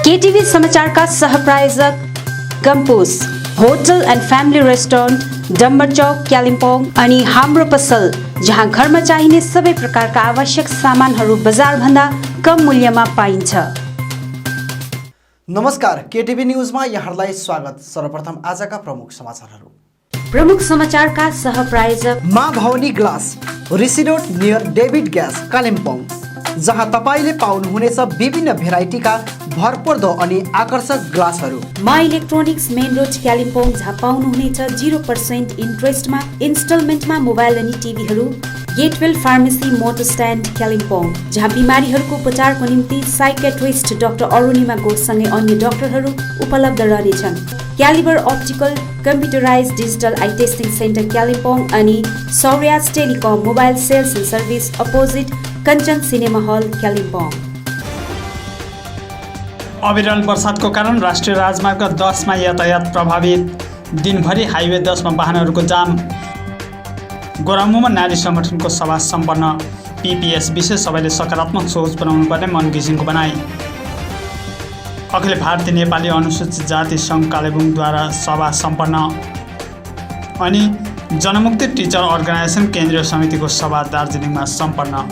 केटीभी समाचारका सहप्रायोजक गम्पुस hotel and family restaurant Dambar Chowk Kalimpong अनि हाम्रो पसल जहाँ घरमा चाहिने सबै प्रकारका आवश्यक सामानहरू बजार भन्दा कम मूल्यमा पाइन्छ। नमस्कार, केटीभी न्यूजमा यहाँलाई स्वागत। सर्वप्रथम आजका प्रमुख समाचारहरू। प्रमुख समाचारका सहप्रायोजक Maa Bhavani glass Rishi road near David gas Kalimpong, जहाँ तपाईले पाउनुहुनेछ विभिन्न भेराइटीका भरपर्दो अनि आकर्षक ग्लासहरू। मा इलेक्ट्रोनिक्स मेन रोड कालिम्पोङ, जहाँ पाउनुहुनेछ 0% इन्ट्रेस्टमा इन्स्टलमेन्टमा मोबाइल अनि टिभीहरू। Getwell pharmacy motor stand Kalimpong, जहाँ बिमारीहरूको उपचारको निम्ति साइकेट्रिस्ट डाक्टर अरुणिमा घोषसँगै अन्य डाक्टरहरू उपलब्ध रहनेछन्। Calibre optical computerise digital eye testing centre Kalimpong अनि सौर्याज telecom mobile sales and service opposite Kanchan cinema hall Kalimpong. अविरल वर्षाको कारण राष्ट्रिय राजमार्ग 10 मा यातायात प्रभावित। दिनभरि हाइवे 10 मा वाहनहरूको जाम। गोरामुमा नारी संगठनको सभा सम्पन्न। पीपीएस विषय सबैले सकारात्मक सोच बनाउनु पर्ने मन घिसिङको भनाइ। अखिल भारतीय नेपाली अनुसूचित जाति सङ्घ कालेबुङद्वारा सभा सम्पन्न। अनि जनमुक्ति टिचर अर्गनाइजेसन केन्द्रीय समितिको सभा दार्जिलिङमा सम्पन्न।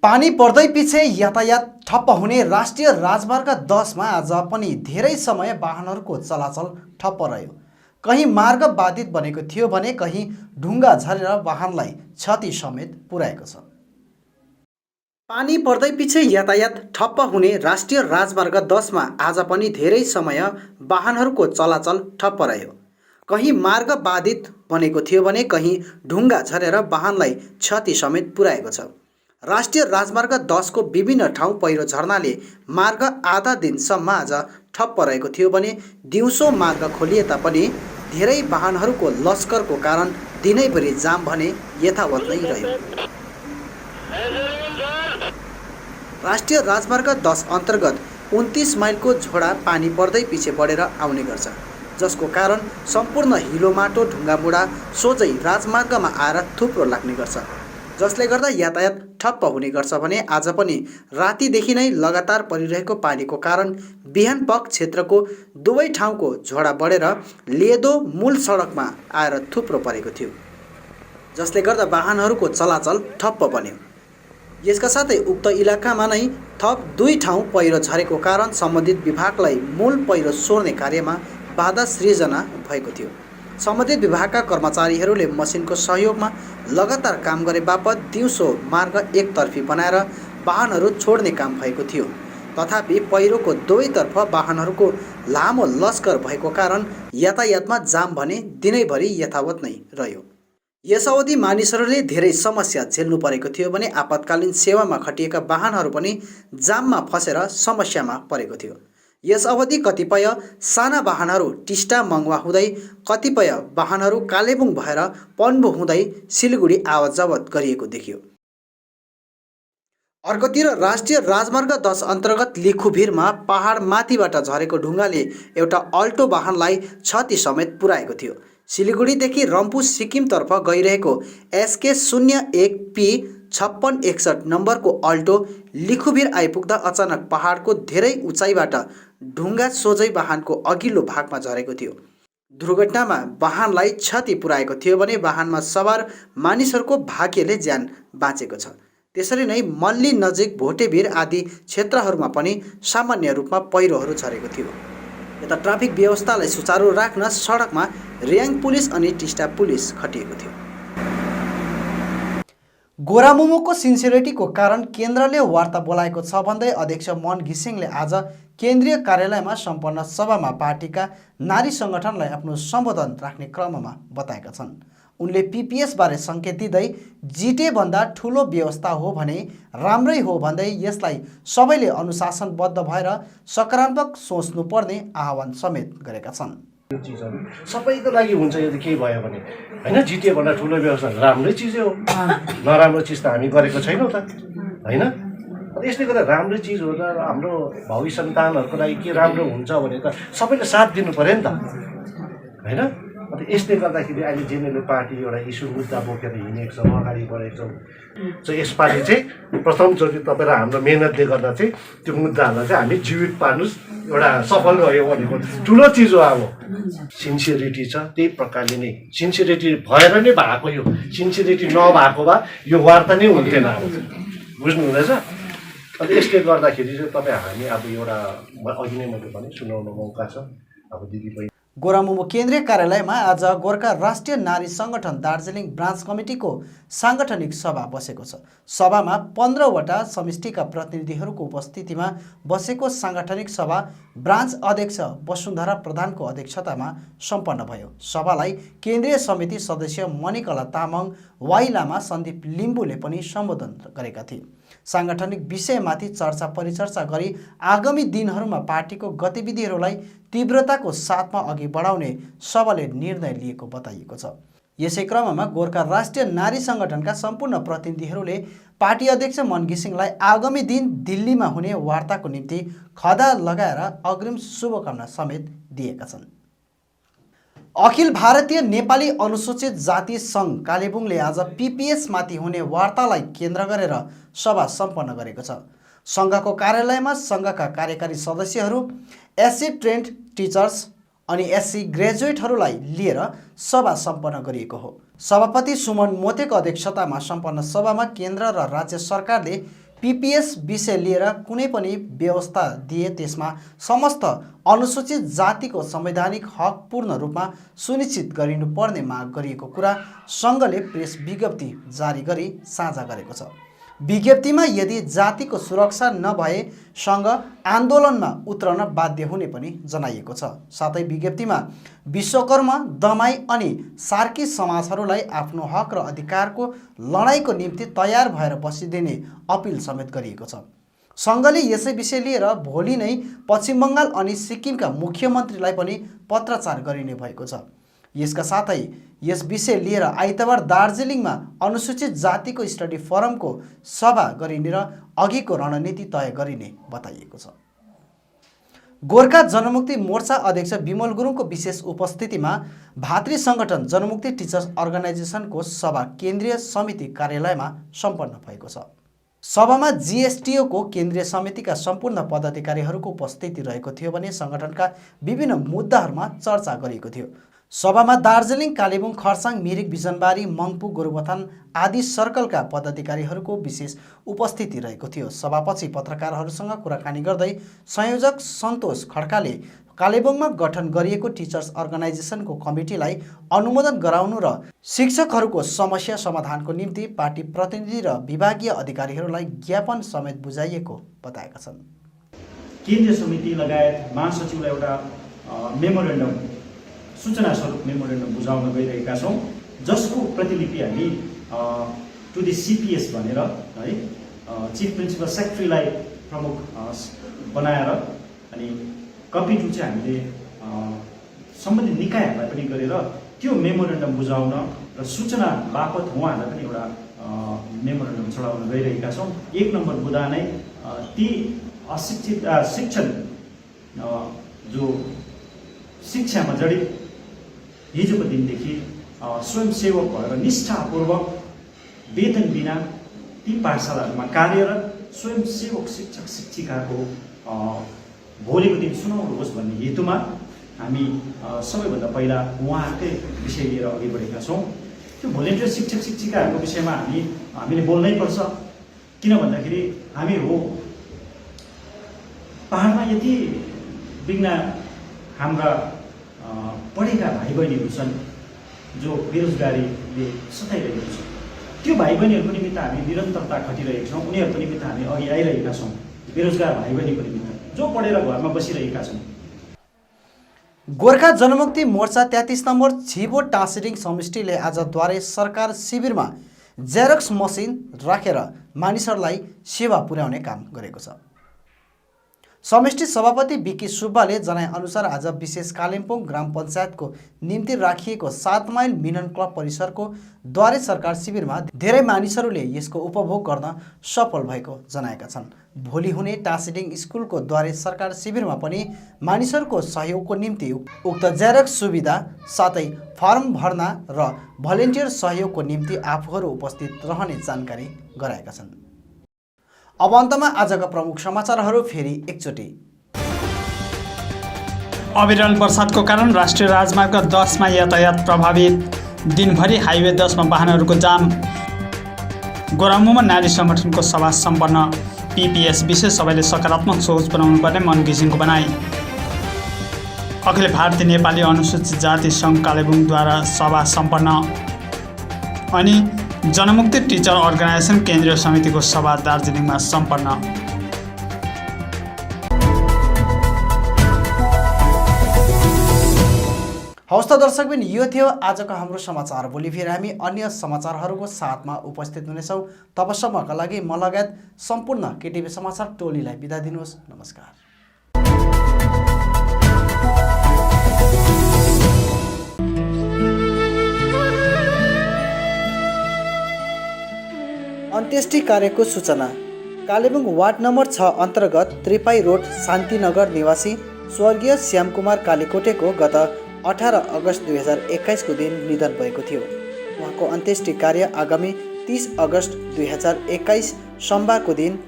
पानी पर्दै पछि यातायात ठप्प हुने राष्ट्रिय राजमार्ग 10 मा आज पनि धेरै समय वाहनहरूको चलाचल ठप्प रह्यो। कहीँ मार्ग बाधित बनेको थियो भने कहीँ ढुङ्गा झरेर वाहनलाई क्षति समेत पुर्याएको छ। पानी पर्दै पछि यातायात ठप्प हुने राष्ट्रिय राजमार्ग 10 मा आज पनि धेरै समय वाहनहरूको चलाचल ठप्प रह्यो। कहीँ मार्ग बाधित बनेको थियो भने कहीँ ढुङ्गा झरेर वाहनलाई क्षति समेत पुर्याएको छ। राष्ट्रिय राजमार्ग 10 को विभिन्न ठाउँ पहिरो झर्नाले मार्ग आधा दिनसम्म आज ठप्प रहेको थियो भने दिउँसो मार्ग खोलिए तापनि धेरै वाहनहरूको लस्करको कारण दिनैभरि जाम भने यथावत नै रह्यो। राष्ट्रिय राजमार्ग 10 अन्तर्गत 29 माइलको झोडा पानी पर्दै पछि बढेर आउने गर्छ, जसको कारण सम्पूर्ण हिलो माटो ढुङ्गा मुढा सोझै राजमार्गमा आएर थुप्रो लाग्ने गर्छ, जसले गर्दा यातायात ठप्प हुने गर्छ भने आज पनि रातिदेखि नै लगातार परिरहेको पानीको कारण बिहान पख क्षेत्रको दुवै ठाउँको झोडा बढेर लेदो मूल सडकमा आएर थुप्रो परेको थियो, जसले गर्दा वाहनहरूको चलाचल ठप्प बन्यो। यसका साथै उक्त इलाकामा नै थप 2 ठाउँ पहिरो झरेको कारण सम्बन्धित विभागलाई मूल पहिरो सोर्ने कार्यमा बाधा सृजना भएको थियो। सम्बन्धित विभागका कर्मचारीहरूले मसिनको सहयोगमा लगातार काम गरे बापत दिउँसो मार्ग एकतर्फी बनाएर वाहनहरू छोड्ने काम भएको थियो। तथापि पहिरोको दुवैतर्फ वाहनहरूको लामो लस्कर भएको कारण यातायातमा जाम भने दिनैभरि यथावत नै रह्यो। यस अवधि मानिसहरूले धेरै समस्या झेल्नु परेको थियो भने आपतकालीन सेवामा खटिएका वाहनहरू पनि जाममा फसेर समस्यामा परेको थियो। यस अवधि कतिपय साना वाहनहरू टिस्टा मङ्वा हुँदै कतिपय वाहनहरू कालेबुङ भएर पन्बु हुँदै सिलगढी आवत जावत गरिएको देखियो। अर्कोतिर राष्ट्रिय राजमार्ग 10 अन्तर्गत लिखुभिरमा पहाड माथिबाट झरेको ढुङ्गाले एउटा अल्टो वाहनलाई क्षति समेत पुर्याएको थियो। सिलगढीदेखि रम्फू सिक्किमतर्फ गइरहेको SK 01P 5661 नम्बरको अल्टो लिखुभिर आइपुग्दा अचानक पहाडको धेरै उचाइबाट ढुङ्गा सोझै वाहनको अघिल्लो भागमा झरेको थियो। दुर्घटनामा वाहनलाई क्षति पुर्याएको थियो भने वाहनमा सवार मानिसहरूको भाग्यले ज्यान बाँचेको छ। त्यसरी नै मल्ली नजिक भोटेभिर आदि क्षेत्रहरूमा पनि सामान्य रूपमा पहिरोहरू झरेको थियो। यता ट्राफिक व्यवस्थालाई सुचारू राख्न सडकमा रियाङ पुलिस अनि टिस्टा पुलिस खटिएको थियो। गोरामुमोको सिन्सियरिटीको कारण केन्द्रले वार्ता बोलाएको छ भन्दै अध्यक्ष मन घिसिङले आज केन्द्रीय कार्यालयमा सम्पन्न सभामा पार्टीका नारी सङ्गठनलाई आफ्नो सम्बोधन राख्ने क्रममा बताएका छन्। उनले पीपीएस बारे सङ्केत दिँदै जिटे भन्दा ठुलो व्यवस्था हो भने राम्रै हो भन्दै यसलाई सबैले अनुशासनबद्ध भएर सकारात्मक सोच्नुपर्ने आह्वान समेत गरेका छन्। सबैको लागि हुन्छ, यदि केही भयो भने होइन, जिटिए भन्दा ठुलो व्यवस्था राम्रै चिजै हो। नराम्रो चिज त हामी गरेको छैनौँ त, होइन। यसले गर्दा राम्रो चिज हो र हाम्रो भावी सन्तानहरूको लागि के राम्रो हुन्छ भने त सबैले साथ दिनु पर्यो नि त, होइन। अन्त यसले गर्दाखेरि अहिले जेएनएलएफ पार्टी एउटा इस्यु मुद्दा बोकेर हिँडेको छ, अगाडि बढेको छ। यसपालि चाहिँ प्रथमचोटि तपाईँ र हाम्रो मेहनतले गर्दा चाहिँ त्यो मुद्दाहरूलाई चाहिँ हामी जीवित पार्नुहोस्, एउटा सफल भयो भनेको ठुलो चिज हो। अब सिन्सियरिटी छ, त्यही प्रकारले नै सिन्सियरिटी भएर नै भएको, यो सिन्सियरिटी नभएको भए यो वार्ता नै हुन्थेन। अब बुझ्नु हुँदैछ? अन्त यसले गर्दाखेरि चाहिँ तपाईँ हामी अब एउटा अघि नै मैले भने सुनाउन मौका छ। अब दिदी बहिनी गोरामुमो केन्द्रीय कार्यालयमा आज गोर्खा राष्ट्रिय नारी सङ्गठन दार्जिलिङ ब्रान्च कमिटीको साङ्गठनिक सभा बसेको छ। सभामा 15वटा समष्टिका प्रतिनिधिहरूको उपस्थितिमा बसेको साङ्गठनिक सभा ब्रान्च अध्यक्ष वसुन्धरा प्रधानको अध्यक्षतामा सम्पन्न भयो। सभालाई केन्द्रीय समिति सदस्य मणिकला तामाङ, वाइ लामा, सन्दीप लिम्बूले पनि सम्बोधन गरेका थिए। साङ्गठनिक विषयमाथि चर्चा परिचर्चा गरी आगामी दिनहरूमा पार्टीको गतिविधिहरूलाई तीव्रताको साथमा अघि बढाउने सभाले निर्णय लिएको बताइएको छ। यसै क्रममा गोर्खा राष्ट्रिय नारी सङ्गठनका सम्पूर्ण प्रतिनिधिहरूले पार्टी अध्यक्ष मन घिसिङलाई आगामी दिन दिल्लीमा हुने वार्ताको निम्ति खदा लगाएर अग्रिम शुभकामना समेत दिएका छन्। अखिल भारतीय नेपाली अनुसूचित जाति सङ्घ कालेबुङले आज पिपिएस माथि हुने वार्तालाई केन्द्र गरेर सभा सम्पन्न गरेको छ। सङ्घको कार्यालयमा सङ्घका कार्यकारी सदस्यहरू, एससी ट्रेन्ड टिचर्स अनि एससी ग्रेजुएटहरूलाई लिएर सभा सम्पन्न गरिएको हो। सभापति सुमन मोतेको अध्यक्षतामा सम्पन्न सभामा केन्द्र र राज्य सरकारले पिपिएस विषय लिएर कुनै पनि व्यवस्था दिए त्यसमा समस्त अनुसूचित जातिको संवैधानिक हक पूर्ण रूपमा सुनिश्चित गरिनुपर्ने माग गरिएको कुरा सङ्घले प्रेस विज्ञप्ति जारी गरी साझा गरेको छ। विज्ञप्तिमा यदि जातिको सुरक्षा नभए सङ्घ आन्दोलनमा उत्रन बाध्य हुने पनि जनाइएको छ। साथै विज्ञप्तिमा विश्वकर्मा, दमाई अनि सार्की समाजहरूलाई आफ्नो हक र अधिकारको लडाइँको निम्ति तयार भएर बसिदिने अपिल समेत गरिएको छ। सङ्घले यसै विषय लिएर भोलि नै पश्चिम बङ्गाल अनि सिक्किमका मुख्यमन्त्रीलाई पनि पत्राचार गरिने भएको छ। यसका साथै यस विषय लिएर आइतबार दार्जिलिङमा अनुसूचित जातिको स्टडी फोरमको सभा गरिने र अघिको रणनीति तय गरिने बताइएको छ। गोर्खा जनमुक्ति मोर्चा अध्यक्ष विमल गुरुङको विशेष उपस्थितिमा भातृ सङ्गठन जनमुक्ति टिचर्स अर्गनाइजेसनको सभा केन्द्रीय समिति कार्यालयमा सम्पन्न भएको छ। सभामा जीएसटिओको केन्द्रीय समितिका सम्पूर्ण पदाधिकारीहरूको उपस्थिति रहेको थियो भने सङ्गठनका विभिन्न मुद्दाहरूमा चर्चा गरिएको थियो। सभामा दार्जिलिङ, कालेबुङ, खर्साङ, मिरिक, बिजनबारी, मङ्पू, गोरुबथान आदि सर्कलका पदाधिकारीहरूको विशेष उपस्थिति रहेको थियो। सभापछि पत्रकारहरूसँग कुराकानी गर्दै संयोजक सन्तोष खड्काले कालेबुङमा गठन गरिएको टिचर्स अर्गनाइजेसनको कमिटीलाई अनुमोदन गराउनु र शिक्षकहरूको समस्या समाधानको निम्ति पार्टी प्रतिनिधि र विभागीय अधिकारीहरूलाई ज्ञापन समेत बुझाइएको बताएका छन्। केन्द्रीय समिति लगायत महासचिवलाई एउटा मेमोरेन्डम, सूचना स्वरूप मेमोरेन्डम बुझाउन गइरहेका छौँ, जसको प्रतिलिपि हामी टु द सिपिएस भनेर है चिफ प्रिन्सिपल सेक्रेटरीलाई प्रमुख बनाएर अनि कपी टु चाहिँ हामीले सम्बन्धित निकायहरूलाई पनि गरेर त्यो मेमोरेन्डम बुझाउन र सूचना बापत उहाँहरूलाई पनि एउटा मेमोरेन्डम चढाउन गइरहेका छौँ। 1 नम्बर बुँदा नै ती अशिक्षित शिक्षण जो शिक्षामा जडित हिजोको दिनदेखि स्वयंसेवक भएर निष्ठापूर्वक वेतन बिना ती पाठशालाहरूमा कार्यरत स्वयंसेवक शिक्षक शिक्षिकाको भोलिको दिन सुनौलो होस् भन्ने हेतुमा हामी सबैभन्दा पहिला उहाँहरूकै विषय लिएर अघि बढेका छौँ। त्यो भोलिन्टियर शिक्षक शिक्षिकाहरूको विषयमा हामीले बोल्नै पर्छ। किन भन्दाखेरि हामी हो पहाडमा यति बिघ्न हाम्रा पढेका भाइ बहिनीहरू छन् जो बेरोजगारीले सताइरहेको छ। त्यो भाइ बहिनीहरूको निमित्त हामी निरन्तरता खटिरहेका छौँ। उनीहरूको निमित्त हामी अघि आइरहेका छौँ। बेरोजगार भाइ बहिनीको निमित्त जो पढेर घरमा बसिरहेका छन्। गोर्खा जनमुक्ति मोर्चा 33 नम्बर छिबो टाँसिडिङ समष्टिले आज द्वारे सरकार शिविरमा जेरक्स मसिन राखेर मानिसहरूलाई सेवा पुर्याउने काम गरेको छ। समष्टि सभापति बिकी सुब्बाले जनाएअनुसार आज विशेष कालिम्पोङ ग्राम पञ्चायतको निम्ति राखिएको 7 माइल मिलन क्लब परिसरको द्वारे सरकार शिविरमा धेरै मानिसहरूले यसको उपभोग गर्न सफल भएको जनाएका छन्। भोलि हुने टासिडिङ स्कुलको द्वारे सरकार शिविरमा पनि मानिसहरूको सहयोगको निम्ति उक्त जेरक्स सुविधा साथै फर्म भर्ना र भलिन्टियर सहयोगको निम्ति आफूहरू उपस्थित रहने जानकारी गराएका छन्। अब अन्तमा आजका प्रमुख समाचारहरू फेरि एकचोटि। अविरल वर्षातको कारण राष्ट्रिय राजमार्ग 10 मा यातायात प्रभावित। दिनभरि हाइवे 10 मा वाहनहरूको जाम। गोरामुमा नारी संगठनको सभा सम्पन्न। पीपीएस विषय सबैले सकारात्मक सोच बनाउनु पर्ने मन घिसिङको भनाई। अखिल भारतीय नेपाली अनुसूचित जाति सङ्घ कालेबुङद्वारा सभा सम्पन्न। अनि जनमुक्ति टिचर अर्गनाइजेसन केन्द्रीय समितिको सभा दार्जिलिङमा सम्पन्न। हवस् त दर्शकबिन, यो थियो आजको हाम्रो समाचार। भोलि फेरि हामी अन्य समाचारहरूको साथमा उपस्थित हुनेछौँ। तबसम्मका लागि म लगायत सम्पूर्ण केटिभी समाचार टोलीलाई बिदा दिनुहोस्। नमस्कार। अन्त्येष्टि कार्यको सूचना। कालेबुङ वार्ड नम्बर 6 अन्तर्गत त्रिपाई रोड शान्तिनगर निवासी स्वर्गीय श्यामकुमार कालीकोटेको गत 18 अगस्त 2021 को दिन निधन भएको थियो। उहाँको अन्त्येष्टि कार्य आगामी 30 अगस्त 2021 सोमबारको दिन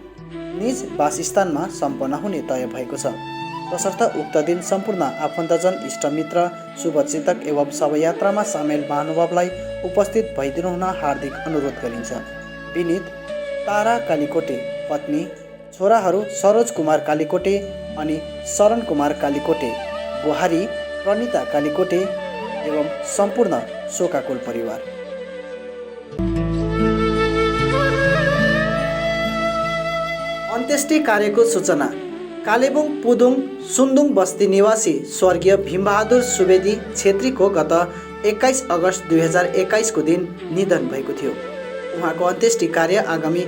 निज वासस्थानमा सम्पन्न हुने तय भएको छ। तसर्थ उक्त दिन सम्पूर्ण आफन्तजन, इष्टमित्र, शुभचिन्तक एवं शवयात्रामा सामेल महानुभावलाई उपस्थित भइदिनु हुन हार्दिक अनुरोध गरिन्छ। विनीत तारा कालीकोटे, पत्नी, छोराहरू सरोज कुमार कालीकोटे अनि शरण कुमार कालीकोटे, बुहारी प्रणिता कालीकोटे एवं सम्पूर्ण शोकाकुल परिवार। अन्त्येष्टि कार्यको सूचना। कालेबुङ पुदुङ सुन्दुङ बस्ती निवासी स्वर्गीय भीमबहादुर सुवेदी छेत्रीको गत 21 अगस्त 2021 को दिन निधन भएको थियो। उहाँको अन्त्येष्टि कार्य आगामी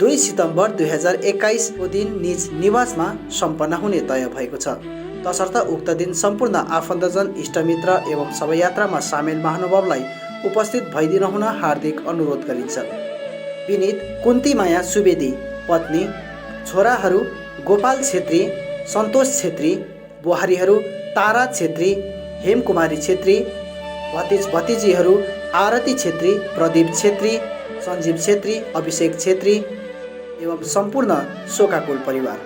2 सितम्बर 2021 को दिन निज निवासमा सम्पन्न हुने तय भएको छ। तसर्थ उक्त दिन सम्पूर्ण आफन्तजन, इष्टमित्र एवं शवयात्रामा सामेल महानुभावलाई उपस्थित भइदिनु हुन हार्दिक अनुरोध गरिन्छ। विनीत कुन्तीमाया सुवेदी, पत्नी, छोराहरू गोपाल छेत्री, सन्तोष छेत्री, बुहारीहरू तारा छेत्री, हेमकुमारी छेत्री, भतिज भतिजीहरू आरती छेत्री, प्रदीप छेत्री, सञ्जीव छेत्री, अभिषेक छेत्री एवं सम्पूर्ण शोकाकुल परिवार।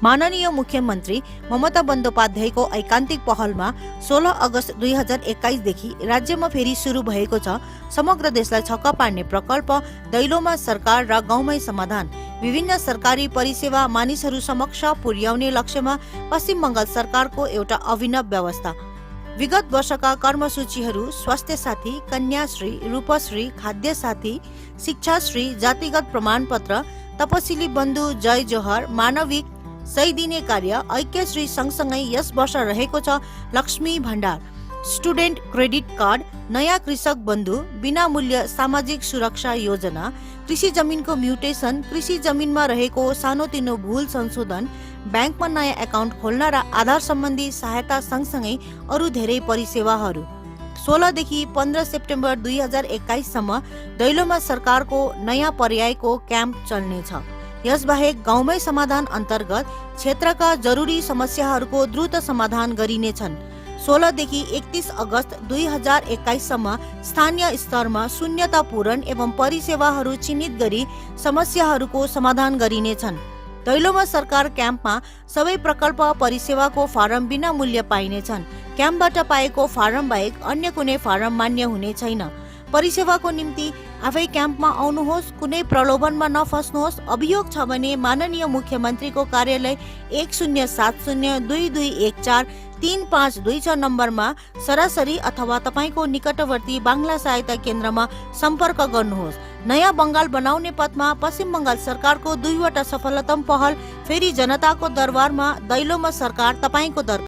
माननीय मुख्यमन्त्री ममता बन्द्योपाध्यायको ऐकान्तिक पहलमा 16 अगस्त 2021 देखि राज्यमा फेरि सुरु भएको छ समग्र देशलाई छक्का पार्ने प्रकल्प दैलोमा सरकार र गाउँमै समाधान। विभिन्न सरकारी परिसेवा मानिसहरू समक्ष पुर्याउने लक्ष्यमा पश्चिम बङ्गाल सरकारको एउटा अभिनव व्यवस्था। विगत वर्षका कर्मसूचीहरू स्वास्थ्य साथी, कन्याश्री, रूपश्री, खाद्य साथी, शिक्षाश्री, जातिगत प्रमाणपत्र, तपसिली बन्धु, जय जोहर, मानविक सही दिने कार्य, ऐक्यश्री सँगसँगै यस वर्ष रहेको छ लक्ष्मी भण्डार, स्टुडेन्ट क्रेडिट कार्ड, नयाँ कृषक बन्धु, बिना मूल्य सामाजिक सुरक्षा योजना, कृषि जमिनको म्युटेसन, कृषि जमिनमा रहेको सानोतिनो भूल संशोधन, ब्याङ्कमा नयाँ एकाउन्ट खोल्न र आधार सम्बन्धी सहायता सँगसँगै अरू धेरै परिसेवाहरू। 16 देखि 15 सेप्टेम्बर 2021 सम्म दैलोमा सरकारको नयाँ पर्यायको क्याम्प चल्नेछ। यसबाहेक गाउँमै समाधान अन्तर्गत क्षेत्रका जरुरी समस्याहरूको द्रुत समाधान गरिनेछन्। 16 देखि 31 अगस्त 2021 सम्म स्थानीय स्तरमा शून्यता पूरण एवं परिसेवाहरू चिन्हित गरी समस्याहरूको समाधान गरिनेछन्। दैलोमा सरकार क्याम्पमा सबै प्रकल्प परिसेवाको फारम बिना मूल्य पाइनेछन्। क्याम्पबाट पाएको फारम बाहेक अन्य कुनै फारम मान्य हुने छैन। परिसेवाको निम्ति आफै क्याम्पमा आउनुहोस्, कुनै प्रलोभनमा नफस्नुहोस्। अभियोग छ भने माननीय मुख्यमन्त्रीको कार्यालय 107022143526 नम्बरमा सरासरी अथवा तपाईको निकटवर्ती बाङ्ला सहायता केन्द्रमा सम्पर्क गर्नुहोस्। नयाँ बङ्गाल बनाउने पथमा पश्चिम बङ्गाल सरकारको 2वटा सफलतम पहल फेरि जनताको दरबारमा दैलोमा सरकार तपाईको दरबार।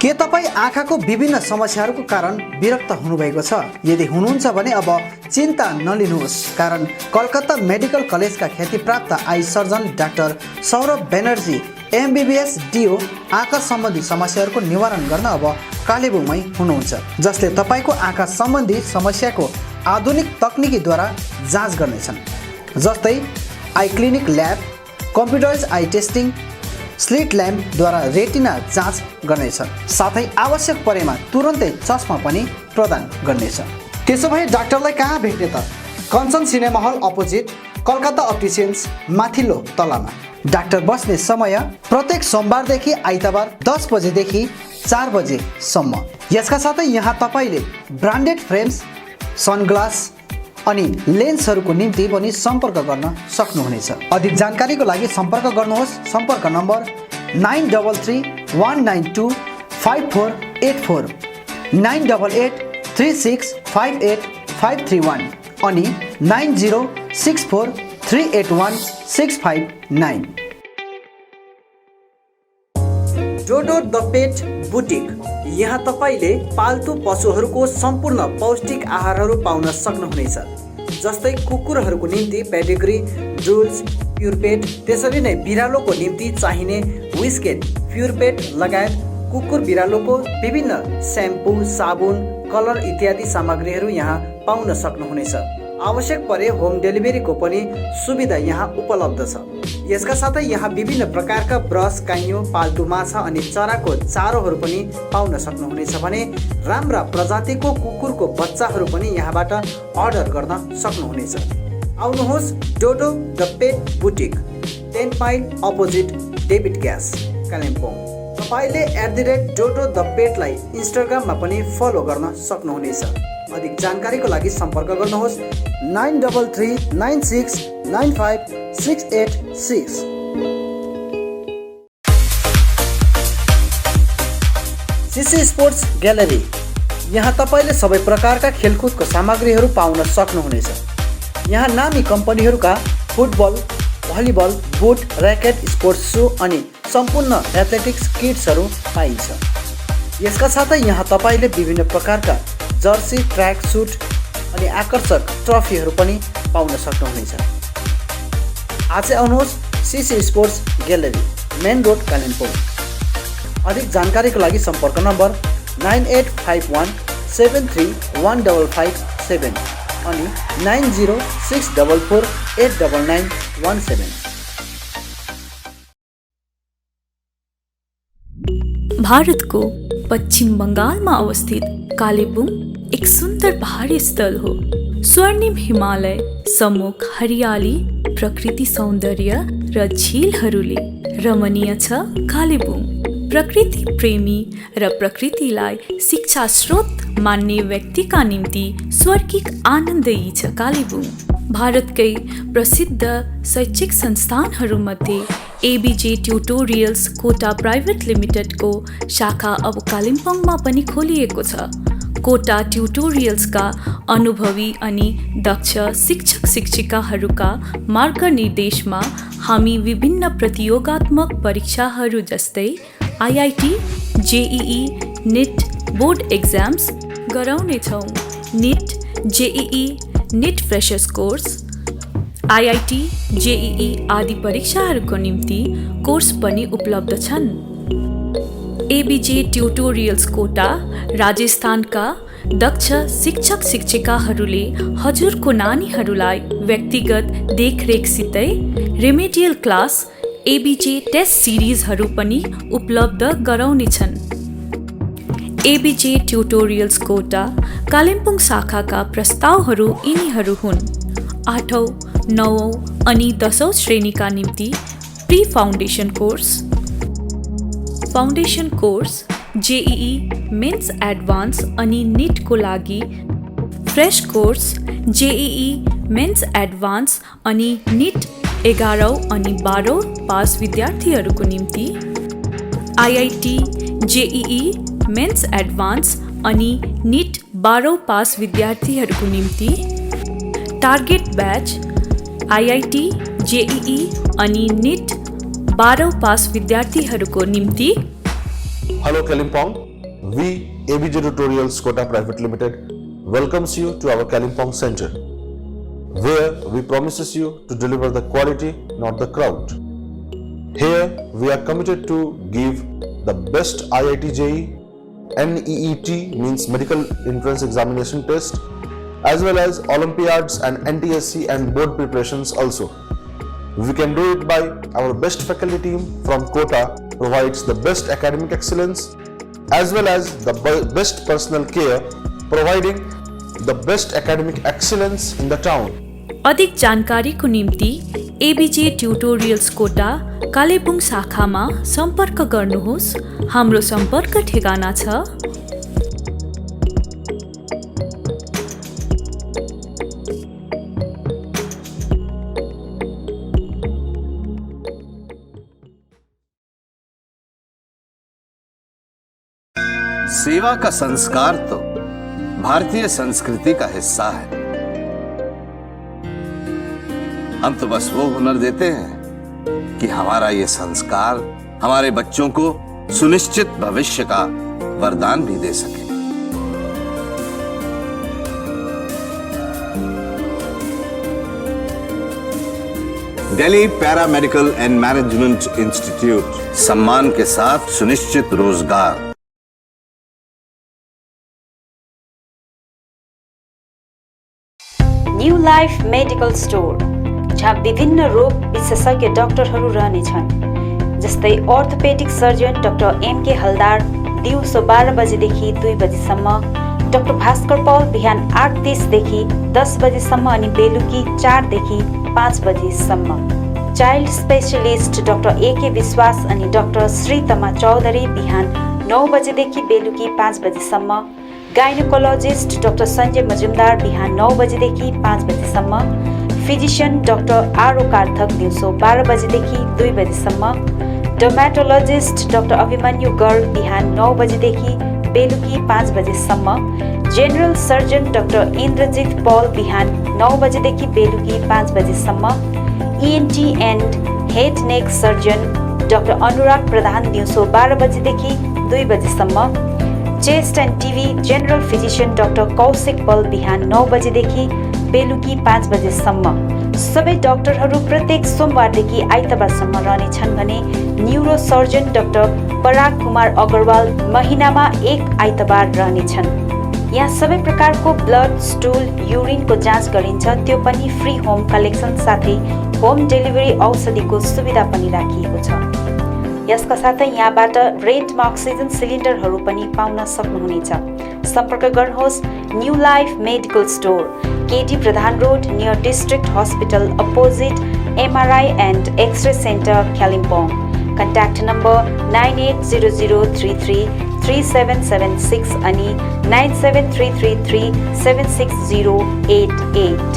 के तपाईँ आँखाको विभिन्न समस्याहरूको कारण विरक्त हुनुभएको छ? यदि हुनुहुन्छ भने अब चिन्ता नलिनुहोस्, कारण कलकत्ता मेडिकल कलेजका ख्यातिप्राप्त eye surgeon doctor Saurabh Banerjee MBBS DO आँखा सम्बन्धी समस्याहरूको निवारण गर्न अब कालेबुङमै हुनुहुन्छ, जसले तपाईँको आँखा सम्बन्धी समस्याको आधुनिक तकनिकीद्वारा जाँच गर्नेछन्, जस्तै eye clinic lab, computerise eye testing, slit ल्याम्पद्वारा रेटिना जाँच गर्नेछ, साथै आवश्यक परेमा तुरन्तै चस्मा पनि प्रदान गर्नेछ। त्यसो भए डाक्टरलाई कहाँ भेट्ने त? Kanchan cinema hall opposite Calcutta opticians माथिल्लो तलामा। डाक्टर बस्ने समय प्रत्येक सोमबारदेखि आइतबार 10 बजेदेखि 4 बजेसम्म। यसका साथै यहाँ तपाईँले ब्रान्डेड फ्रेम्स, सनग्लास अनि लेन्सहरूको निम्ति पनि सम्पर्क गर्न सक्नुहुनेछ। अधिक जानकारीको लागि सम्पर्क गर्नुहोस्। सम्पर्क नम्बर 9831925484, 9883658531 अनि 9064381659। डोडो द पेट बुटिक। यहाँ तपाईँले पाल्तु पशुहरूको सम्पूर्ण पौष्टिक आहारहरू पाउन सक्नुहुनेछ, जस्तै कुकुरहरूको निम्ति पेडिग्री, ड्रुल्स, प्युरपेट, त्यसरी नै बिरालोको निम्ति चाहिने विस्केट, प्युरपेट लगायत कुकुर बिरालोको विभिन्न स्याम्पू, साबुन, कलर इत्यादि सामग्रीहरू यहाँ पाउन सक्नुहुनेछ। आवश्यक परे होम डेलिभरीको पनि सुविधा यहाँ उपलब्ध छ। यसका साथै यहाँ विभिन्न प्रकारका ब्रस, काइयो, पाल्तु माछा अनि चराको चारोहरू पनि पाउन सक्नुहुनेछ भने राम्रा प्रजातिको कुकुरको बच्चाहरू पनि यहाँबाट अर्डर गर्न सक्नुहुनेछ। आउनुहोस् डोडो the pet boutique, 10 mile opposite David gas, Kalimpong. तपाईँले @डोडो द पेटलाई इन्स्टाग्राममा पनि फलो गर्न सक्नुहुनेछ। अधिक जानकारीको लागि सम्पर्क गर्नुहोस् 9396956686। C C sports gallery. यहाँ तपाईँले सबै प्रकारका खेलकुदको सामग्रीहरू पाउन सक्नुहुनेछ। यहाँ नामी कम्पनीहरूका football, volleyball, boot, racket, sports shoe अनि सम्पूर्ण एथलेटिक्स किट्सहरू पाइन्छ। यसका साथै यहाँ तपाईँले विभिन्न प्रकारका जर्सी, ट्र्याक सुट अनि आकर्षक ट्रफीहरू पनि पाउन सक्नुहुनेछ। आज आउनुहोस् C C sports gallery, main road, Kalimpong. अधिक जानकारीको लागि सम्पर्क नम्बर 9851731557 अनि 9064489917। भारतको पश्चिम बङ्गालमा अवस्थित कालेबुङ एक सुन्दर पहाडी स्थल हो। स्वर्णिम हिमालय, सम्मुख हरियाली, प्रकृति सौन्दर्य र झिलहरूले रमणीय छ कालेबुङ। प्रकृति प्रेमी र प्रकृतिलाई शिक्षा स्रोत मान्ने व्यक्तिका निम्ति स्वर्गिक आनन्दयी छ कालेबुङ। भारतकै प्रसिद्ध शैक्षिक संस्थानहरूमध्ये ABJ ट्युटोरियल्स कोटा प्राइभेट लिमिटेडको शाखा अब कालिम्पोङमा पनि खोलिएको छ। कोटा ट्युटोरियल्सका अनुभवी अनि दक्ष शिक्षक शिक्षिकाहरूका मार्गनिर्देशमा हामी विभिन्न प्रतियोगात्मक परीक्षाहरू जस्तै IIT, JEE, NET board exams गराउनेछौँ। NET, JEE, NET freshers course, IIT, JEE आदि परीक्षाहरूको निम्ति कोर्स पनि उपलब्ध छन्। ABJ ट्युटोरियल्स कोटा राजस्थानका दक्ष शिक्षक शिक्षिकाहरूले हजुरको नानीहरूलाई व्यक्तिगत देखरेखसितै रेमेडियल क्लास, ABJ टेस्ट सिरिजहरू पनि उपलब्ध गराउनेछन्। ABJ ट्युटोरियल्स कोटा कालिम्पोङ शाखाका प्रस्तावहरू यिनीहरू हुन्: 8औं, 9औं अनि 10औं श्रेणीका निम्ति pre foundation course, foundation course, JEE mains advance अनि निटको लागि fresh course, JEE mains advance अनि निट 11औं अनि 12औं पास विद्यार्थीहरूको निम्ति, IIT, JEE मेन्स एडभान्स अनि निट 12औं पास विद्यार्थीहरूको निम्ति, टार्गेट ब्याच, IIT, JEE अनि निट 12औं पास विद्यार्थीहरूको निम्ति। Hello Kalimpong, we, ABJ Tutorials Kota Private Limited, welcomes you to our Kalimpong Center, where we promises you to deliver the quality, not the crowd. Here, we are committed to give the best IIT JEE, NEET means Medical Entrance Examination test, as well as Olympiads and NTSC and board preparations also. We can do it by our best faculty team from Kota provides the best academic excellence as well as the best personal care, providing the best academic excellence in the town. अधिक जानकारीको निम्ति ABJ tutorials कोटा कालेबुङ शाखामा सम्पर्क गर्नुहोस्। हाम्रो सम्पर्क ठेगाना छ सेवा का संस्कार तो भारतीय संस्कृति का हिस्सा है। हम तो बस वो हुनर देते हैं कि हमारा ये संस्कार हमारे बच्चों को सुनिश्चित भविष्य का वरदान भी दे सके। Delhi paramedical and management institute सम्मान के साथ सुनिश्चित रोजगार। न्यू लाइफ मेडिकल स्टोर, जहाँ विभिन्न रोग विशेषज्ञ डाक्टरहरू रहनेछन्, जस्तै ऑर्थोपेडिक सर्जन डाक्टर एम के हलदार दिउँसो 12 बजेदेखि 2 बजेसम्म, डाक्टर भास्कर पौल बिहान 8:30 देखि 10 बजेसम्म अनि बेलुकी 4 देखि 5 बजेसम्म। चाइल्ड स्पेशलिस्ट डाक्टर ए के विश्वास अनि डाक्टर श्रीतमा चौधरी बिहान 9 बजेदेखि बेलुकी 5 बजेसम्म। गाइनोकोलोजिस्ट डाक्टर सञ्जय मजुमदार बिहान 9 बजेदेखि 5 बजेसम्म। फिजिशियन डाक्टर आर ओ कार्थक दिउँसो 12 बजेदेखि 2 बजेसम्म। डर्मेटोलोजिस्ट डाक्टर अभिमन्यु गर्ग बिहान 9 बजेदेखि बेलुकी 5 बजेसम्म। General surgeon doctor Indrajit Paul बिहान 9 बजेदेखि बेलुकी 5 बजेसम्म। ENT and head neck surgeon doctor Anurag Pradhan दिउँसो 12 बजेदेखि 2 बजेसम्म। Chest and TB general physician doctor Kaushik Bal बिहान 9 बजेदेखि बेलुकी 5 बजेसम्म। सबै डाक्टरहरू प्रत्येक सोमबारदेखि आइतबारसम्म रहनेछन् भने न्युरो सर्जन डाक्टर पराग कुमार अग्रवाल महिनामा 1 आइतबार रहनेछन्। यहाँ सबै प्रकारको ब्लड, स्टुल, युरिनको जाँच गरिन्छ, त्यो पनि फ्री होम कलेक्सन साथै होम डेलिभरी औषधिको सुविधा पनि राखिएको छ। यसका साथै यहाँबाट रेन्टमा अक्सिजन सिलिन्डरहरू पनि पाउन सक्नुहुनेछ। सम्पर्क गर्नुहोस् new life medical store, KT Pradhan road near district hospital opposite MRI and x-ray centre Kalimpong. Contact number 980033 3776 अनि 97333 76088।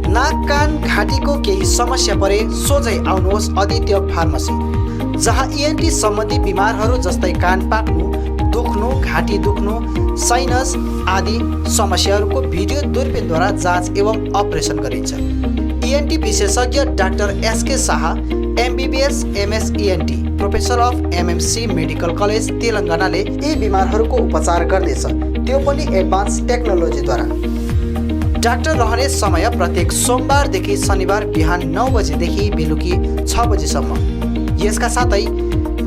नाक कान घाँटीको केही समस्या परे सोझै आउनुहोस् आदित्य फार्मेसी, जहाँ इएनटी सम्बन्धी बिमारहरू जस्तै कान पाक्नु, दुख्नु, घाँटी दुख्नु, साइनस आदि समस्याहरूको भिडियो दूरबीनद्वारा जाँच एवं अपरेसन गरिन्छ। इएनटी विशेषज्ञ doctor SK Shah MBBS MS ENT professor of MMC medical college तेलङ्गानाले यी बिमारहरूको उपचार गर्नेछ, त्यो पनि एडभान्स टेक्नोलोजीद्वारा। डाक्टर रहने समय प्रत्येक सोमबारदेखि शनिबार बिहान 9 बजेदेखि बेलुकी 6 बजेसम्म। यसका साथै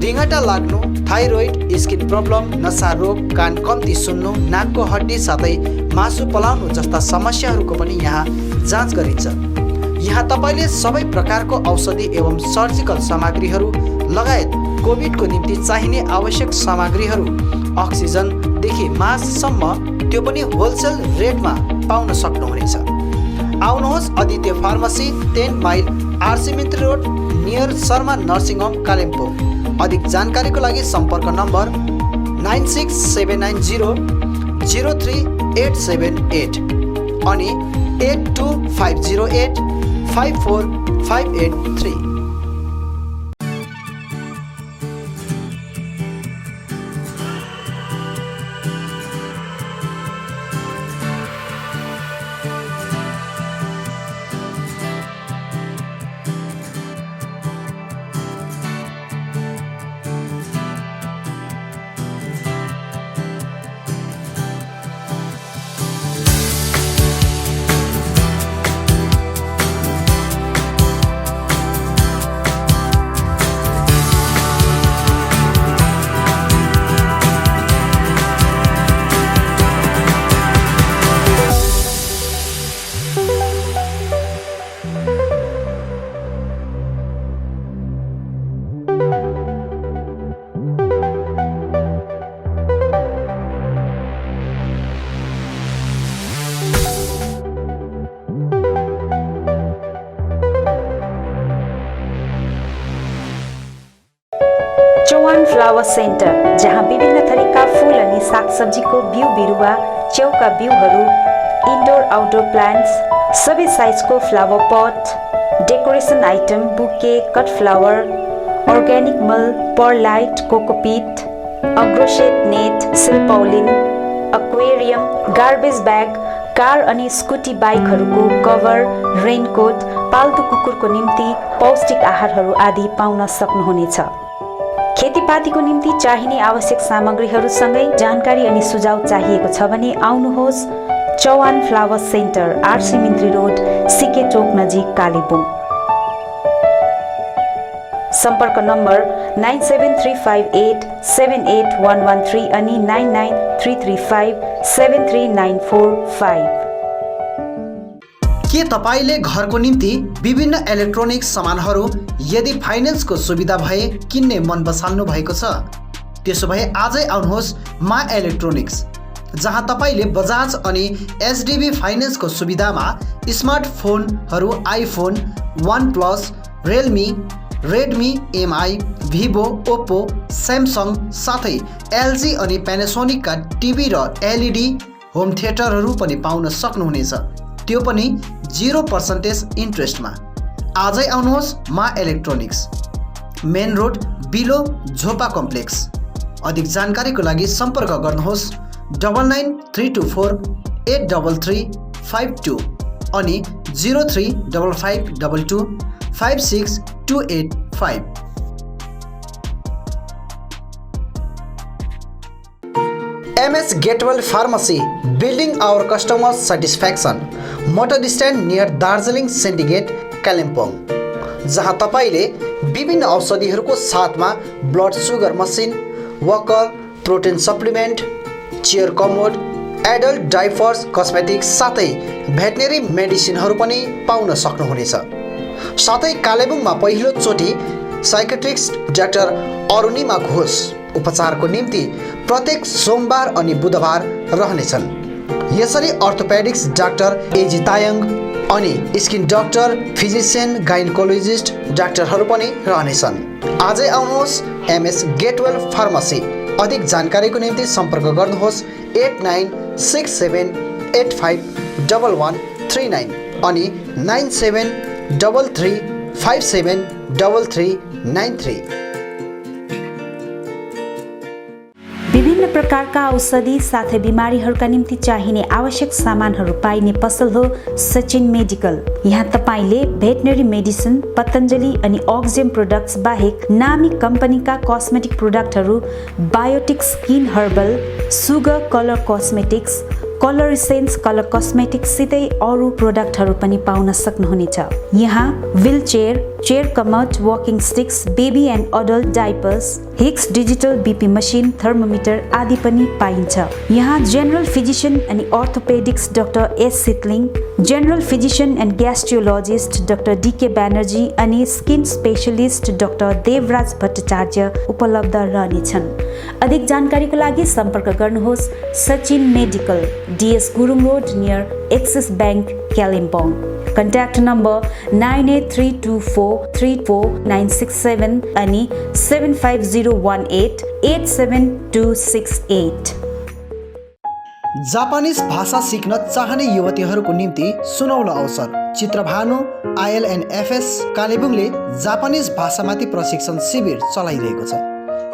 रिङ्गटा लाग्नु, थाइरोइड, स्किन प्रब्लम, नसा रोग, कान कम्ती सुन्नु, नाकको हड्डी साथै मासु पलाउनु जस्ता समस्याहरूको पनि यहाँ जाँच गरिन्छ। यहाँ तपाईँले सबै प्रकारको औषधि एवं सर्जिकल सामग्रीहरू लगायत कोभिडको निम्ति चाहिने आवश्यक सामग्रीहरू, अक्सिजनदेखि मास्कसम्म त्यो पनि होलसेल रेटमा पाउन सक्नुहुनेछ। आउनुहोस् Aditya pharmacy, 10 mile RC Mintri road near Sharma nursing home Kalimpong. अधिक जानकारीको लागि सम्पर्क नम्बर 96790 03878 अनि 82508 54583। चौहान फ्लावर सेन्टर, जहाँ विभिन्न थरीका फूल अनि सागसब्जीको बिउ बिरुवा, च्याउका बिउहरू, इन्डोर आउटडोर प्लान्ट्स, सबै साइजको flower pot, decoration item, bouquet, cut flower, organic मल, परलाइट, कोकोपिट, अग्रोसेट net, silpaulin, aquarium, garbage bag, car अनि स्कुटी बाइकहरूको कभर, रेनकोट, पाल्तु कुकुरको निम्ति पौष्टिक आहारहरू आदि पाउन सक्नुहुनेछ। खेतीपातीको निम्ति चाहिने आवश्यक सामग्रीहरूसँगै जानकारी अनि सुझाव चाहिएको छ भने आउनुहोस् Chauhan flower centre, RC Mintri road, सिके चोक नजिक, कालेबुङ। सम्पर्क नम्बर 9735878113 अनि 9933573945। के तपाईले घरको निम्ति विभिन्न इलेक्ट्रोनिक्स सामानहरू यदि फाइनेन्सको सुविधा भए किन्ने मन बसाल्नु भएको छ? त्यसो भए आजै आउनुहोस् मा इलेक्ट्रोनिक्स, जहाँ तपाईले बजाज अनि एचडीबी फाइनेन्सको सुविधामा स्मार्टफोनहरू iPhone, OnePlus, Realme, Redmi, Mi, Vivo, Oppo, Samsung साथै एलजी अनि प्यानासोनिकका टिभी र एलइडी होम थिएटरहरू पनि पाउन सक्नुहुनेछ, त्यो पनि 0% इन्ट्रेस्टमा। आजै आउनुहोस् मा इलेक्ट्रोनिक्स, मेन रोड, बिलो, झोपा कम्प्लेक्स। अधिक जानकारीको लागि सम्पर्क गर्नुहोस् 9934833552 अनि 035522562885। MS Gatewell Pharmacy, building our customers' satisfaction. Motor stand near Darjeeling syndicate, Kalimpong, जहाँ तपाईले विभिन्न औषधिहरूको साथमा blood sugar machine, Walker, protein supplement, chair commode, adult diapers, cosmetics साथै भेटनेरी मेडिसिनहरू पनि पाउन सक्नुहुनेछ। साथै कालेबुङमा पहिलो चोटि साइकेट्रिस्ट डाक्टर अरुणिमा घोष उपचारको निम्ति प्रत्येक सोमबार अनि बुधबार रहनेछन्। यसरी अर्थोपेडिक्स डाक्टर एजी तायङ अनि स्किन डाक्टर, फिजिसियन, गाइनकोलोजिस्ट डाक्टरहरू पनि रहनेछन्। आजै आउनुहोस् MS गेटवेल फार्मेसी। अधिक जानकारीको निम्ति सम्पर्क गर्नुहोस् 8967851139 अनि 9733573393। विभिन्न प्रकारका औषधि साथै बिमारीहरूका निम्ति चाहिने आवश्यक सामानहरू पाइने पसल हो सचिन मेडिकल। यहाँ तपाईले भेटनरी मेडिसिन, पतञ्जलि अनि अक्जेम प्रोडक्ट्स बाहेक नामी कम्पनीका कस्मेटिक प्रोडक्टहरू, Biotique skin herbal, sugar colour cosmetics, colour essence colour cosmetics सितै अरू प्रोडक्टहरू पनि पाउन सक्नुहुनेछ। यहाँ wheelchair, chair commode, walking sticks, baby and adult diapers, Hicks digital BP machine, thermometer आदि पनि पाइन्छ। यहाँ जनरल फिजिशियन अनि orthopaedics doctor S Sitling, general physician and gastrologist doctor DK Banerjee अनि skin specialist doctor Devraj Bhattacharya उपलब्ध रहनेछन्। अधिक जानकारीको लागि सम्पर्क गर्नुहोस् Sachin medical, DS Gurung road near axis bank, Kalimpong. Contact number 9832434967 अनि 75018872268। जापानिज भाषा सिक्न चाहने युवतीहरूको निम्ति सुनौलो अवसर। चित्रभानु ILNFS कालेबुङले जापानिज भाषामाथि प्रशिक्षण शिविर चलाइरहेको छ।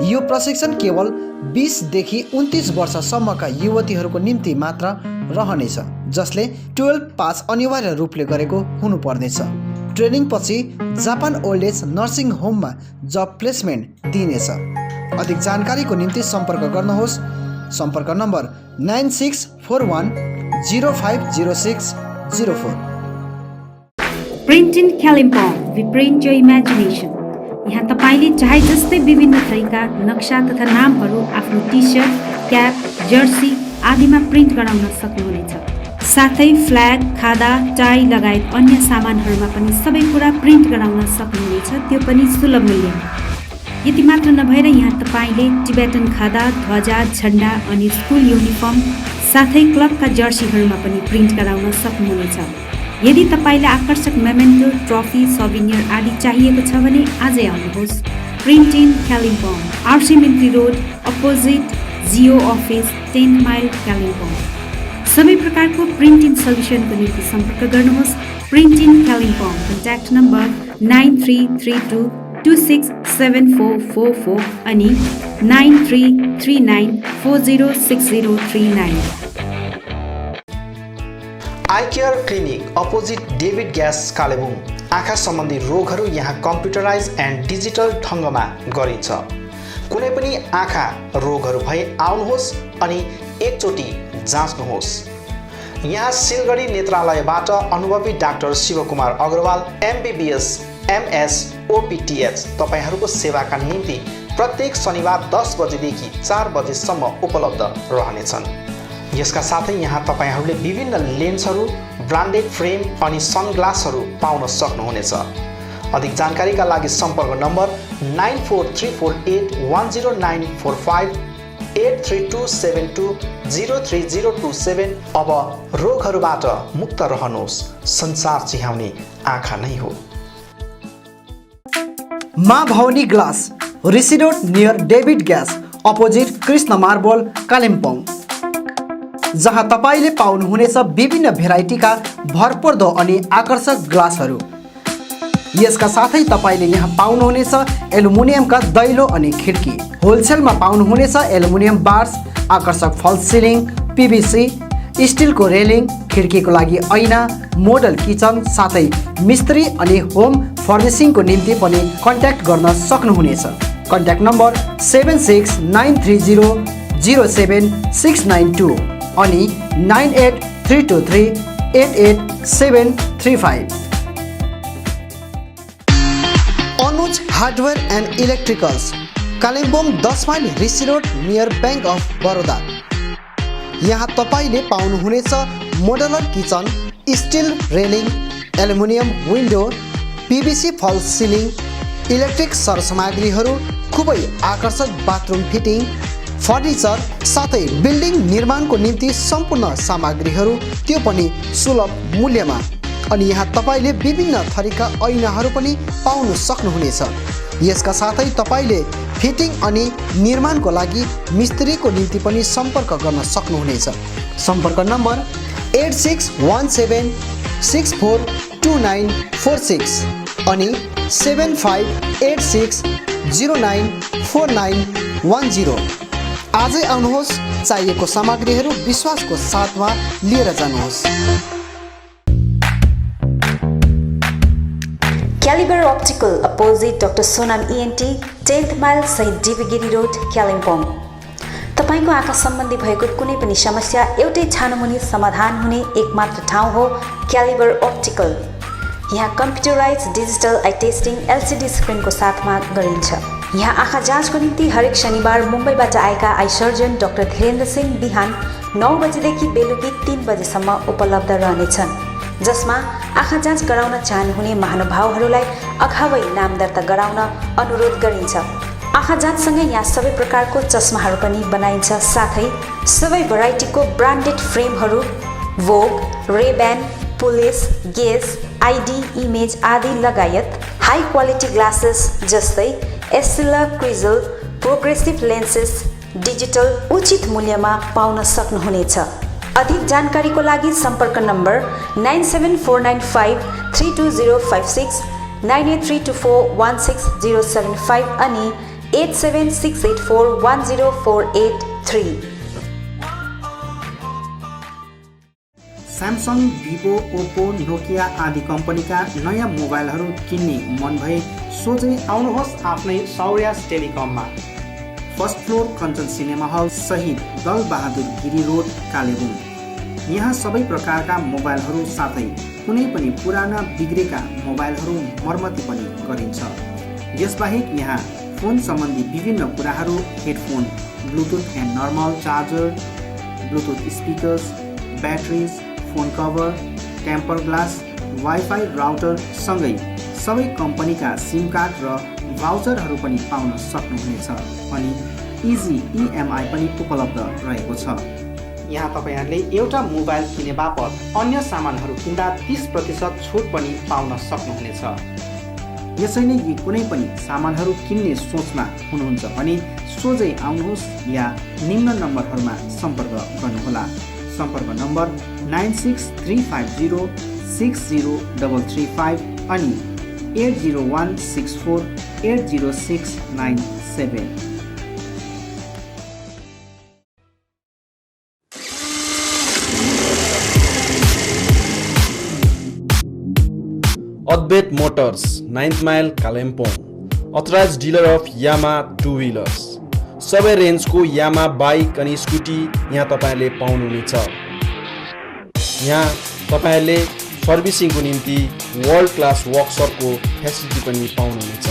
यो प्रशिक्षण केवल 20 देखि 29 वर्षसम्मका युवतीहरूको निम्ति मात्र रहनेछ, जसले 12 पास अनिवार्य रूपले गरेको हुनुपर्नेछ। ट्रेनिङ पछि जापान ओल्ड एज नर्सिङ होममा जब प्लेसमेन्ट दिइनेछ। अधिक जानकारीको निम्ति सम्पर्क गर्नुहोस्। सम्पर्क number 9641050604। Print in Kalimpong, we print your imagination. यहाँ तपाईले चाहे जस्तै विभिन्न थरीका नक्सा तथा नामहरू आफ्नो टी सर्ट, क्याप, जर्सी आदिमा प्रिन्ट गराउन सक्नुहुनेछ। साथै फ्ल्याग, खादा, टाई लगायत अन्य सामानहरूमा पनि सबै कुरा प्रिन्ट गराउन सक्नुहुनेछ, त्यो पनि सुलभ मूल्यमा। यति मात्र नभएर यहाँ तपाईले टिबेटन खादा, ध्वजा, झण्डा अनि स्कुल युनिफर्म साथै क्लबका जर्सीहरूमा पनि प्रिन्ट गराउन सक्नुहुनेछ। यदि तपाईलाई आकर्षक मेमेन्टो, ट्रफी, सौभिनियर आदि चाहिएको छ भने आजै आउनुहोस्। Print in Kalimpong, RC Mintri road opposite Jio office 10 mile Kalimpong. सबै प्रकारको प्रिन्ट इन सल्युसनको निम्ति सम्पर्क गर्नुहोस् print in Kalimpong. Contact number 9332267444 अनि 9339406039। Eye care clinic opposite David gas Kalebung. आँखा सम्बन्धी रोगहरू यहाँ कम्प्युटराइज एन्ड डिजिटल ढङ्गमा गरिन्छ। कुनै पनि आँखा रोगहरू भए आउनुहोस् अनि एकचोटि जाँच्नुहोस्। यहाँ सिलगढी नेत्रालयबाट अनुभवी doctor Shivkumar Agarwal MBBS MS OPTH तपाईहरूको सेवाका निम्ति प्रत्येक शनिबार 10 बजेदेखि 4 बजेसम्म उपलब्ध रहनेछन्। यसका साथै यहाँ तपाईहरूले विभिन्न लेन्सहरू, ब्रान्डेड फ्रेम अनि सनग्लासहरू पाउन सक्नुहुनेछ। अधिक जानकारीका लागि सम्पर्क नम्बर 9434810945 8327203027। अब रोगहरूबाट मुक्त रहनुहोस्, संसार चिहाउने आँखा नै हो। Maa Bhavani glass, Rishi road near David gas opposite Krishna marble Kalimpong, जहाँ तपाईले पाउनुहुनेछ विभिन्न भेराइटीका भरपर्दो अनि आकर्षक ग्लासहरू। यसका साथै तपाईले यहाँ पाउनुहुनेछ एल्युमिनियमका दैलो अनि खिड्की। होलसेलमा पाउनुहुनेछ एल्युमिनियम बार्स, आकर्षक फल्स सिलिङ, PVC, स्टिलको रेलिङ, खिड्कीको लागि ऐना, मोडल किचन साथै मिस्त्री अनि होम फर्निसिङको निम्ति पनि कन्ट्याक्ट गर्न सक्नुहुनेछ। कन्ट्याक्ट नम्बर 7693007692 अनि 9832388735। Anuj hardware and electricals, Kalimpong 10 mile Rishi road near bank of Baroda. यहाँ तपाईले पाउनुहुनेछ modular kitchen, steel railing, aluminium window, PVC false ceiling, electric सरसामग्रीहरू, खुबै आकर्षक बाथरुम फिटिङ, फर्निचर साथै बिल्डिङ निर्माणको निम्ति सम्पूर्ण सामग्रीहरू, त्यो पनि सुलभ मूल्यमा। अनि यहाँ तपाईले विभिन्न थरीका ऐनाहरू पनि पाउन सक्नुहुनेछ। यसका साथै तपाईले फिटिङ अनि निर्माणको लागि मिस्त्रीको निम्ति पनि सम्पर्क गर्न सक्नुहुनेछ। सम्पर्क नम्बर 8617642946 अनि 7586094910। आजै आउनुहोस्, चाहिएको सामग्रीहरू विश्वासको साथमा लिएर जानुहोस्। Calibre optical opposite doctor Sonam ENT 10th mile सहित डिबेगिरी रोड कालिम्पोङ। तपाईको आँखा सम्बन्धी भएको कुनै पनि समस्या एउटै छानोमुनि समाधान हुने एकमात्र ठाउँ हो क्यालिबर अप्टिकल। यहाँ computerise digital eye testing LCD स्क्रिनको साथमा गरिन्छ। यहाँ आँखा जाँचको निम्ति हरेक शनिबार मुम्बईबाट आएका eye surgeon doctor Dhirendra Singh बिहान 9 बजेदेखि बेलुकी 3 बजेसम्म उपलब्ध रहनेछन्, जसमा आँखा जाँच गराउन चाहनुहुने महानुभावहरूलाई अगावै नाम दर्ता गराउन अनुरोध गरिन्छ। आँखा जाँचसँगै यहाँ सबै प्रकारको चस्माहरू पनि बनाइन्छ, साथै सबै भेराइटीको ब्रान्डेड फ्रेमहरू, भोग, रेब्यान, पुलिस, गेज, ID, इमेज आदि लगायत हाई क्वालिटी ग्लासेस जस्तै एस्सिला, क्रिजल, प्रोग्रेसिभ लेन्सेस डिजिटल उचित मूल्यमा पाउन सक्नुहुनेछ। अधिक जानकारीको लागि सम्पर्क नम्बर 9749532056, 9832416075 अनि 8768410483। स्यामसङ, भिभो, ओप्पो, नोकिया आदि कम्पनीका नयाँ मोबाइलहरू किन्ने मन भए सोझै आउनुहोस् आफ्नै सौर्यास टेलिकममा। First floor Kanchan cinema hall सहित दल बहादुर गिरी रोड कालेबुङ। यहाँ सबै प्रकारका मोबाइलहरू साथै कुनै पनि पुराना बिग्रेका मोबाइलहरू मर्मती पनि गरिन्छ। यसबाहेक यहाँ फोन सम्बन्धी विभिन्न कुराहरू, headphone, bluetooth and normal charger, bluetooth speakers, batteries, phone cover, temper glass, wifi router सँगै सबै कम्पनीका सिम कार्ड र भाउचरहरू पनि पाउन सक्नुहुनेछ। अनि इजी EMI पनि उपलब्ध रहेको छ। यहाँ तपाईहरूले एउटा मोबाइल किने बापत अन्य सामानहरू किन्दा 30% छुट पनि पाउन सक्नुहुनेछ। यसैले यी कुनै पनि सामानहरू किन्ने सोचमा हुनुहुन्छ भने सोझै आउनुहोस् या निम्न नम्बरहरूमा सम्पर्क गर्नुहोला। सम्पर्क नम्बर 9635060335 अनि 8016480697। Advait Motors, 9th Mile, Kalimpong, authorized dealer of Yamaha two-wheelers. सबै रेन्जको यामा बाइक अनि स्कुटी यहाँ तपाईले पाउनुहुनेछ। यहाँ तपाईले सर्भिसिङको निम्ति वर्ल्ड क्लास वर्कसपको फेसिलिटी पनि पाउनुहुनेछ।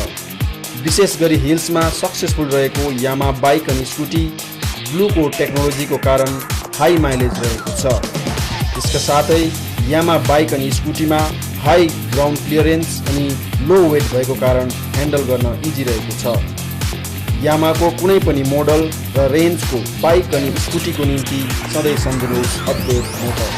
विशेष गरी हिल्समा सक्सेसफुल रहेको यामा बाइक अनि स्कुटी ब्लूको टेक्नोलोजीको कारण हाई माइलेज रहेको छ। यसका साथै यामा बाइक अनि स्कुटीमा हाई ग्राउन्ड क्लियरेन्स अनि लो वेट भएको कारण ह्यान्डल गर्न इजी रहेको छ। यामाको कुनै पनि मोडल र रेन्जको बाइक अनि स्कुटीको निम्ति सधैँ सम्झनुहोस् अद्भुत मोटर्स।